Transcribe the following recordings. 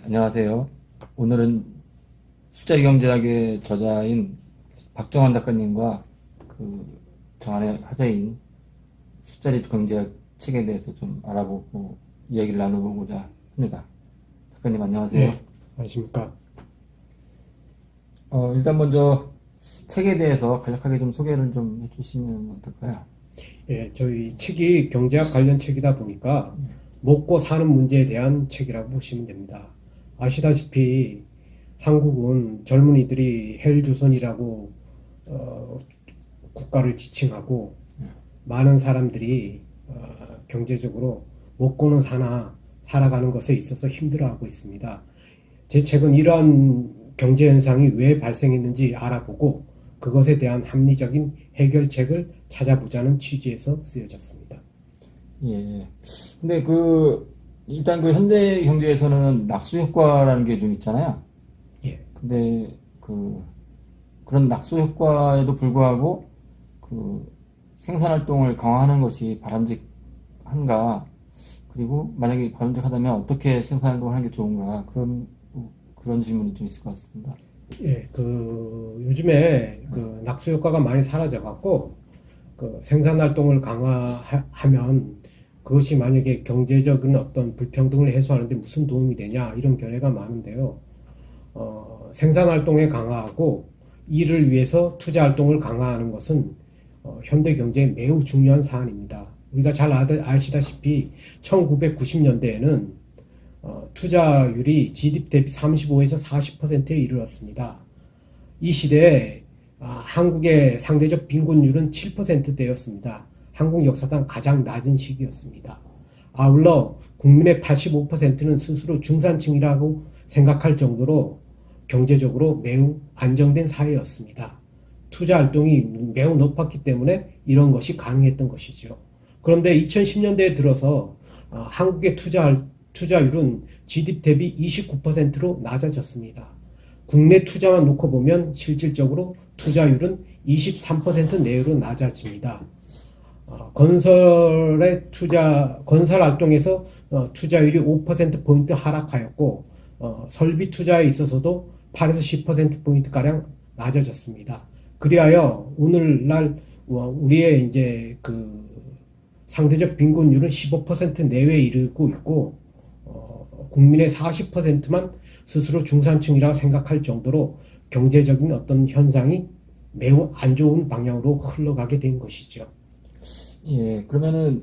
안녕하세요. 오늘은 술자리 경제학의 저자인 박정환 작가님과 그 정한의 화제인 술자리 경제학 책에 대해서 좀 알아보고 이야기를 나눠보고자 합니다. 작가님 안녕하세요. 네, 안녕하십니까. 일단 먼저 책에 대해서 간략하게 좀 소개를 좀 해주시면 어떨까요? 예, 저희 책이 경제학 관련 책이다 보니까 먹고 사는 문제에 대한 책이라고 보시면 됩니다. 아시다시피 한국은 젊은이들이 헬조선이라고 국가를 지칭하고 많은 사람들이 경제적으로 먹고는 사나 살아가는 것에 있어서 힘들어하고 있습니다. 제 책은 이러한 경제 현상이 왜 발생했는지 알아보고 그것에 대한 합리적인 해결책을 찾아보자는 취지에서 쓰여졌습니다. 예. 근데 일단 현대 경제에서는 낙수 효과라는 게 좀 있잖아요. 예. 근데 그런 낙수 효과에도 불구하고 생산 활동을 강화하는 것이 바람직한가? 그리고 만약에 바람직하다면 어떻게 생산 활동을 하는 게 좋은가? 그런 질문이 좀 있을 것 같습니다. 예, 요즘에 낙수 효과가 많이 사라져갖고, 생산 활동을 강화하면 그것이 만약에 경제적인 어떤 불평등을 해소하는데 무슨 도움이 되냐, 이런 견해가 많은데요. 생산 활동에 강화하고 이를 위해서 투자 활동을 강화하는 것은 현대 경제에 매우 중요한 사안입니다. 우리가 잘 아시다시피 1990년대에는 투자율이 GDP 대비 35에서 40%에 이르렀습니다. 이 시대에 한국의 상대적 빈곤율은 7%대였습니다. 한국 역사상 가장 낮은 시기였습니다. 아울러 국민의 85%는 스스로 중산층이라고 생각할 정도로 경제적으로 매우 안정된 사회였습니다. 투자 활동이 매우 높았기 때문에 이런 것이 가능했던 것이죠. 그런데 2010년대에 들어서 한국의 투자율은 GDP 대비 29%로 낮아졌습니다. 국내 투자만 놓고 보면 실질적으로 투자율은 23% 내외로 낮아집니다. 건설 활동에서 투자율이 5%포인트 하락하였고, 설비 투자에 있어서도 8에서 10%포인트가량 낮아졌습니다. 그리하여 오늘날 우리의 이제 상대적 빈곤율은 15% 내외에 이르고 있고, 국민의 40%만 스스로 중산층이라고 생각할 정도로 경제적인 어떤 현상이 매우 안 좋은 방향으로 흘러가게 된 것이죠. 예, 그러면은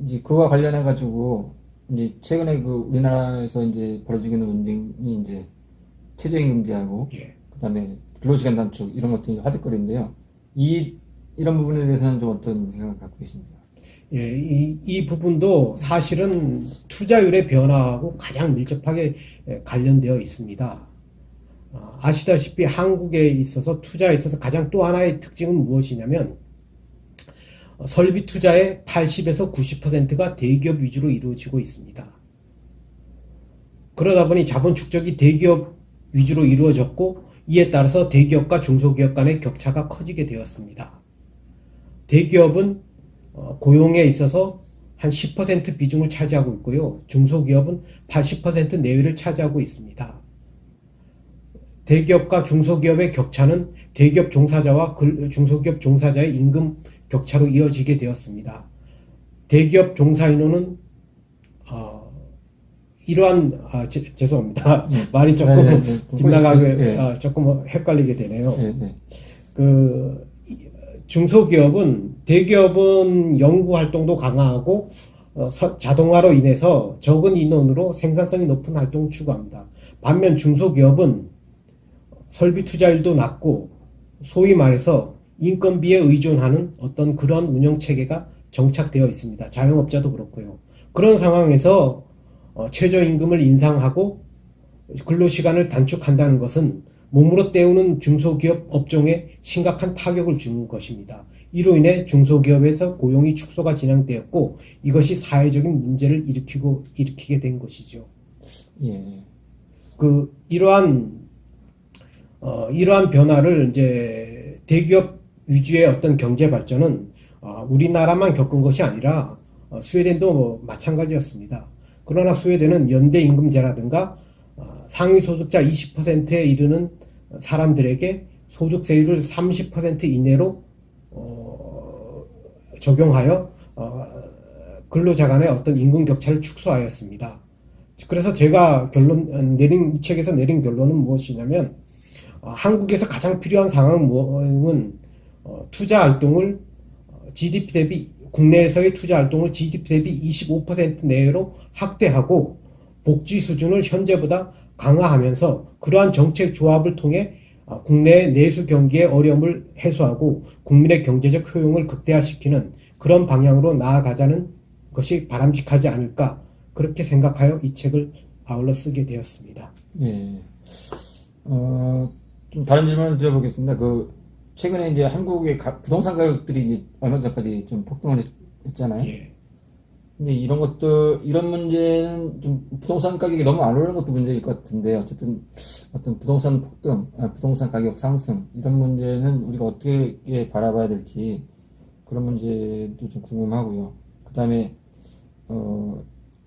이제 그와 관련해 가지고 이제 최근에 우리나라에서 이제 벌어지고 있는 논쟁이 이제 최저임금제하고 예. 그다음에 근로시간 단축 이런 것들이 화두거리인데요. 이런 부분에 대해서는 좀 어떤 생각을 갖고 계신지요? 예, 이 부분도 사실은 투자율의 변화하고 가장 밀접하게 관련되어 있습니다. 아시다시피 한국에 있어서 투자에 있어서 가장 또 하나의 특징은 무엇이냐면 설비 투자의 80에서 90%가 대기업 위주로 이루어지고 있습니다. 그러다 보니 자본 축적이 대기업 위주로 이루어졌고 이에 따라서 대기업과 중소기업 간의 격차가 커지게 되었습니다. 대기업은 고용에 있어서 한 10% 비중을 차지하고 있고요. 중소기업은 80% 내외를 차지하고 있습니다. 대기업과 중소기업의 격차는 대기업 종사자와 중소기업 종사자의 임금 격차로 이어지게 되었습니다. 대기업 종사 인원은 죄송합니다. 말이 조금 빗나가게 조금 헷갈리게 되네요. 중소기업은 대기업은 연구 활동도 강화하고 자동화로 인해서 적은 인원으로 생산성이 높은 활동을 추구합니다. 반면 중소기업은 설비 투자율도 낮고 소위 말해서 인건비에 의존하는 어떤 그런 운영 체계가 정착되어 있습니다. 자영업자도 그렇고요. 그런 상황에서 최저임금을 인상하고 근로시간을 단축한다는 것은 몸으로 때우는 중소기업 업종에 심각한 타격을 주는 것입니다. 이로 인해 중소기업에서 고용이 축소가 진행되었고 이것이 사회적인 문제를 일으키게 된 것이죠. 예. 이러한 변화를 이제 대기업 위주의 어떤 경제 발전은 우리나라만 겪은 것이 아니라 스웨덴도 마찬가지였습니다. 그러나 스웨덴은 연대 임금제라든가 상위 소득자 20%에 이르는 사람들에게 소득세율을 30% 이내로 적용하여 근로자 간의 어떤 임금 격차를 축소하였습니다. 그래서 제가 이 책에서 내린 결론은 무엇이냐면, 한국에서 가장 필요한 상황은 투자 활동을 GDP 대비, 국내에서의 투자 활동을 GDP 대비 25% 내외로 확대하고 복지 수준을 현재보다 강화하면서 그러한 정책 조합을 통해 국내 내수 경기의 어려움을 해소하고 국민의 경제적 효용을 극대화시키는 그런 방향으로 나아가자는 것이 바람직하지 않을까, 그렇게 생각하여 이 책을 아울러 쓰게 되었습니다. 예. 좀 다른 질문을 드려보겠습니다. 최근에 이제 한국의 부동산 가격들이 이제 얼마 전까지 좀 폭등을 했잖아요. 예. 근데 이런 문제는 좀 부동산 가격이 너무 안 오르는 것도 문제일 것 같은데, 어쨌든 어떤 부동산 폭등, 부동산 가격 상승, 이런 문제는 우리가 어떻게 바라봐야 될지, 그런 문제도 좀 궁금하고요. 그 다음에,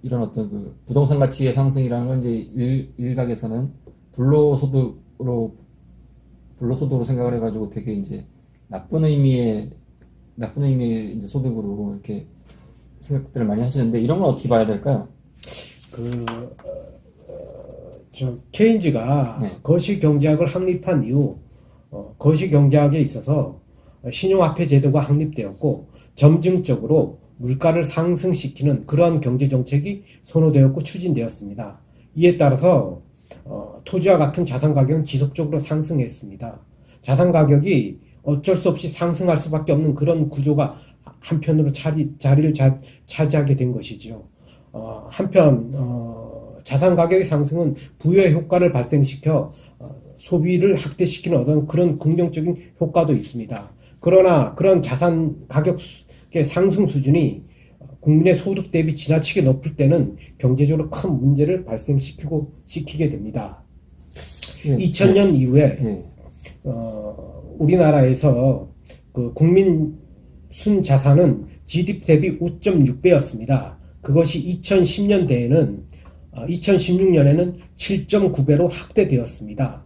이런 어떤 부동산 가치의 상승이라는 건 이제 일각에서는 불로소득으로 생각을 해가지고 되게 이제 나쁜 의미의 이제 소득으로 이렇게 생각들을 많이 하시는데, 이런 건 어떻게 봐야 될까요? 케인즈가 네. 거시경제학을 확립한 이후, 거시경제학에 있어서 신용화폐 제도가 확립되었고, 점증적으로 물가를 상승시키는 그러한 경제정책이 선호되었고 추진되었습니다. 이에 따라서 토지와 같은 자산 가격은 지속적으로 상승했습니다. 자산 가격이 어쩔 수 없이 상승할 수밖에 없는 그런 구조가 한편으로 자리를 차지하게 된 것이죠. 한편 자산 가격의 상승은 부의 효과를 발생시켜 소비를 확대시키는 어떤 그런 긍정적인 효과도 있습니다. 그러나 그런 자산 가격의 상승 수준이 국민의 소득 대비 지나치게 높을 때는 경제적으로 큰 문제를 발생시키게 됩니다. 예, 2000년 이후에 예, 우리나라에서 국민 순자산은 GDP 대비 5.6배였습니다. 그것이 2016년에는 7.9배로 확대되었습니다.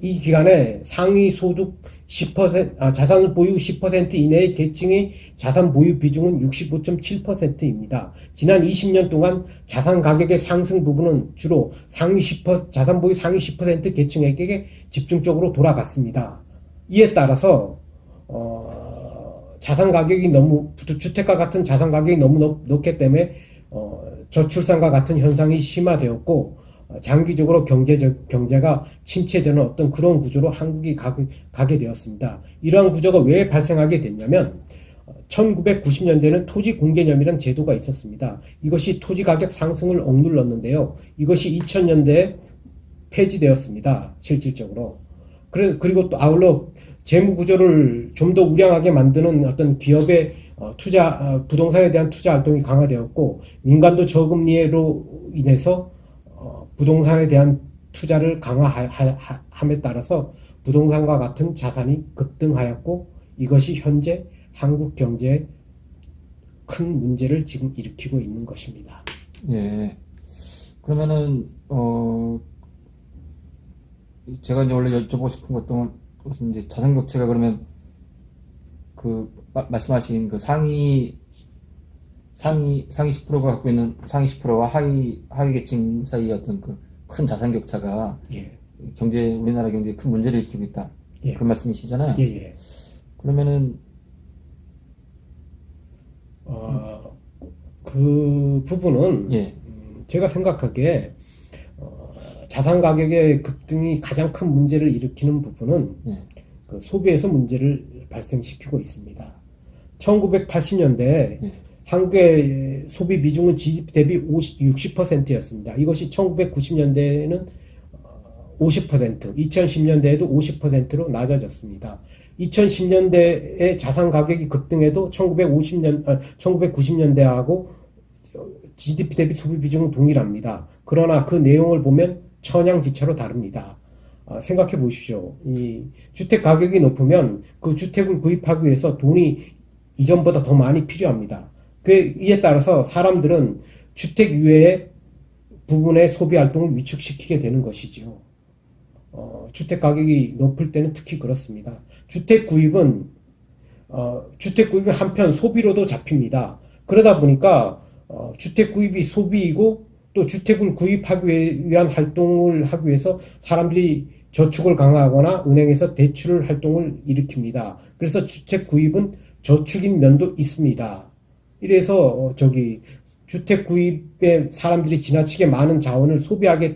이 기간에 상위 소득 10%, 자산 보유 10% 이내의 계층의 자산 보유 비중은 65.7%입니다. 지난 20년 동안 자산 가격의 상승 부분은 주로 자산 보유 상위 10% 계층에게 집중적으로 돌아갔습니다. 이에 따라서 자산 가격이 주택과 같은 자산 가격이 너무 높기 때문에 저출산과 같은 현상이 심화되었고, 장기적으로 경제가 침체되는 어떤 그런 구조로 한국이 가게 되었습니다. 이러한 구조가 왜 발생하게 됐냐면, 1990년대에는 토지 공개념이라는 제도가 있었습니다. 이것이 토지 가격 상승을 억눌렀는데요. 이것이 2000년대에 폐지되었습니다. 실질적으로. 그리고 또 아울러 재무 구조를 좀 더 우량하게 만드는 어떤 기업의 부동산에 대한 투자 활동이 강화되었고, 민간도 저금리로 인해서 부동산에 대한 투자를 강화함에 따라서 부동산과 같은 자산이 급등하였고, 이것이 현재 한국 경제에 큰 문제를 지금 일으키고 있는 것입니다. 예. 그러면은 제가 이제 원래 여쭤보고 싶은 것은 이제 자산 격차가 그러면 말씀하신 상위 10%가 갖고 있는 상위 10%와 하위 계층 사이의 어떤 큰 자산 격차가 예. 우리나라 경제에 큰 문제를 일으키고 있다. 예. 그 말씀이시잖아요. 예. 그러면은 그 부분은 예. 제가 생각하기에 자산 가격의 급등이 가장 큰 문제를 일으키는 부분은 예. 소비에서 문제를 발생시키고 있습니다. 1980년대에 예. 한국의 소비 비중은 GDP 대비 60%였습니다. 이것이 1990년대에는 50%, 2010년대에도 50%로 낮아졌습니다. 2010년대에 자산 가격이 급등해도 1990년대하고 GDP 대비 소비 비중은 동일합니다. 그러나 그 내용을 보면 천양지차로 다릅니다. 생각해 보십시오. 이 주택 가격이 높으면 그 주택을 구입하기 위해서 돈이 이전보다 더 많이 필요합니다. 이에 따라서 사람들은 주택 이외에 부분의 소비 활동을 위축시키게 되는 것이지요. 주택 가격이 높을 때는 특히 그렇습니다. 주택 구입은 한편 소비로도 잡힙니다. 그러다 보니까 주택 구입이 소비이고 또 주택을 구입하기 위한 활동을 하기 위해서 사람들이 저축을 강화하거나 은행에서 대출 활동을 일으킵니다. 그래서 주택 구입은 저축인 면도 있습니다. 이래서 주택 구입에 사람들이 지나치게 많은 자원을 소비하게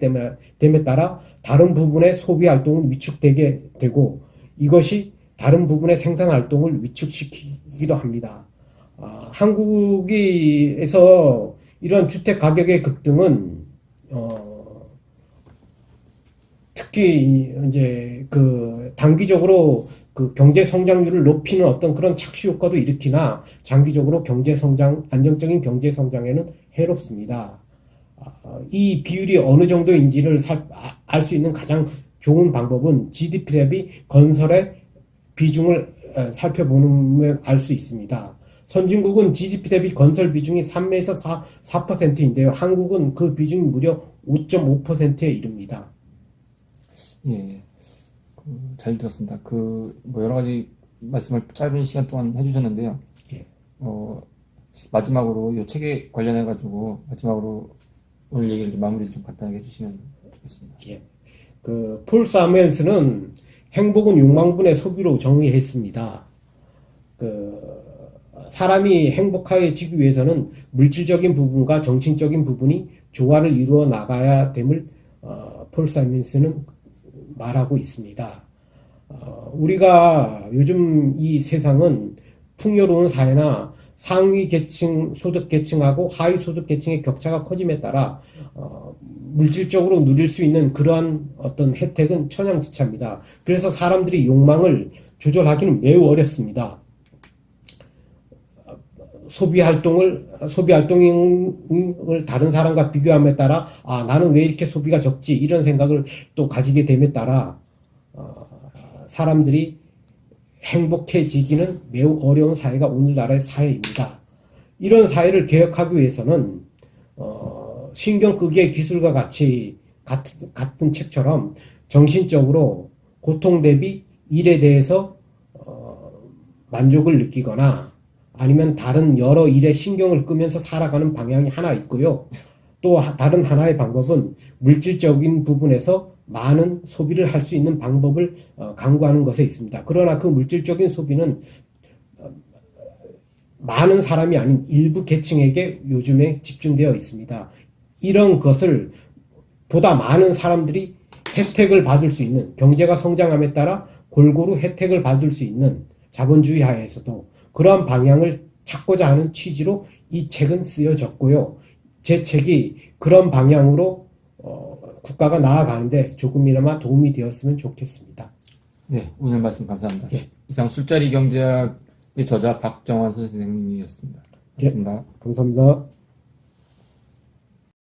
됨에 따라 다른 부분의 소비 활동은 위축되게 되고 이것이 다른 부분의 생산 활동을 위축시키기도 합니다. 한국에서 이런 주택 가격의 급등은 특히 이제 단기적으로 경제 성장률을 높이는 어떤 그런 착시 효과도 일으키나 장기적으로 안정적인 경제 성장에는 해롭습니다. 이 비율이 어느 정도인지를 알 수 있는 가장 좋은 방법은 GDP 대비 건설의 비중을 살펴보면 알 수 있습니다. 선진국은 GDP 대비 건설 비중이 3에서 4%인데요. 한국은 그 비중이 무려 5.5%에 이릅니다. 예, 잘 들었습니다. 뭐 여러 가지 말씀을 짧은 시간 동안 해주셨는데요. 예. 마지막으로 이 책에 관련해가지고 마지막으로 오늘 얘기를 마무리 좀 간단하게 해주시면 좋겠습니다. 예. 폴 사무엘스는 행복은 욕망분의 소비로 정의했습니다. 사람이 행복해지기 위해서는 물질적인 부분과 정신적인 부분이 조화를 이루어 나가야 됨을 폴 사무엘스는 말하고 있습니다. 우리가 요즘 이 세상은 풍요로운 사회나 상위 계층, 소득 계층하고 하위 소득 계층의 격차가 커짐에 따라 물질적으로 누릴 수 있는 그러한 어떤 혜택은 천양지차입니다. 그래서 사람들이 욕망을 조절하기는 매우 어렵습니다. 소비 활동을 다른 사람과 비교함에 따라 나는 왜 이렇게 소비가 적지 이런 생각을 또 가지게 됨에 따라 사람들이 행복해지기는 매우 어려운 사회가 오늘날의 사회입니다. 이런 사회를 개혁하기 위해서는 신경끄기의 기술과 같은 책처럼 정신적으로 고통 대비 일에 대해서 만족을 느끼거나 아니면 다른 여러 일에 신경을 끄면서 살아가는 방향이 하나 있고요. 또 다른 하나의 방법은 물질적인 부분에서 많은 소비를 할 수 있는 방법을 강구하는 것에 있습니다. 그러나 그 물질적인 소비는 많은 사람이 아닌 일부 계층에게 요즘에 집중되어 있습니다. 이런 것을 보다 많은 사람들이 혜택을 받을 수 있는 경제가 성장함에 따라 골고루 혜택을 받을 수 있는 자본주의 하에서도 그러한 방향을 찾고자 하는 취지로 이 책은 쓰여졌고요. 제 책이 그런 방향으로 국가가 나아가는데 조금이나마 도움이 되었으면 좋겠습니다. 네, 오늘 말씀 감사합니다. 예. 이상 술자리 경제학의 저자 박정환 선생님이었습니다. 고맙습니다. 감사합니다.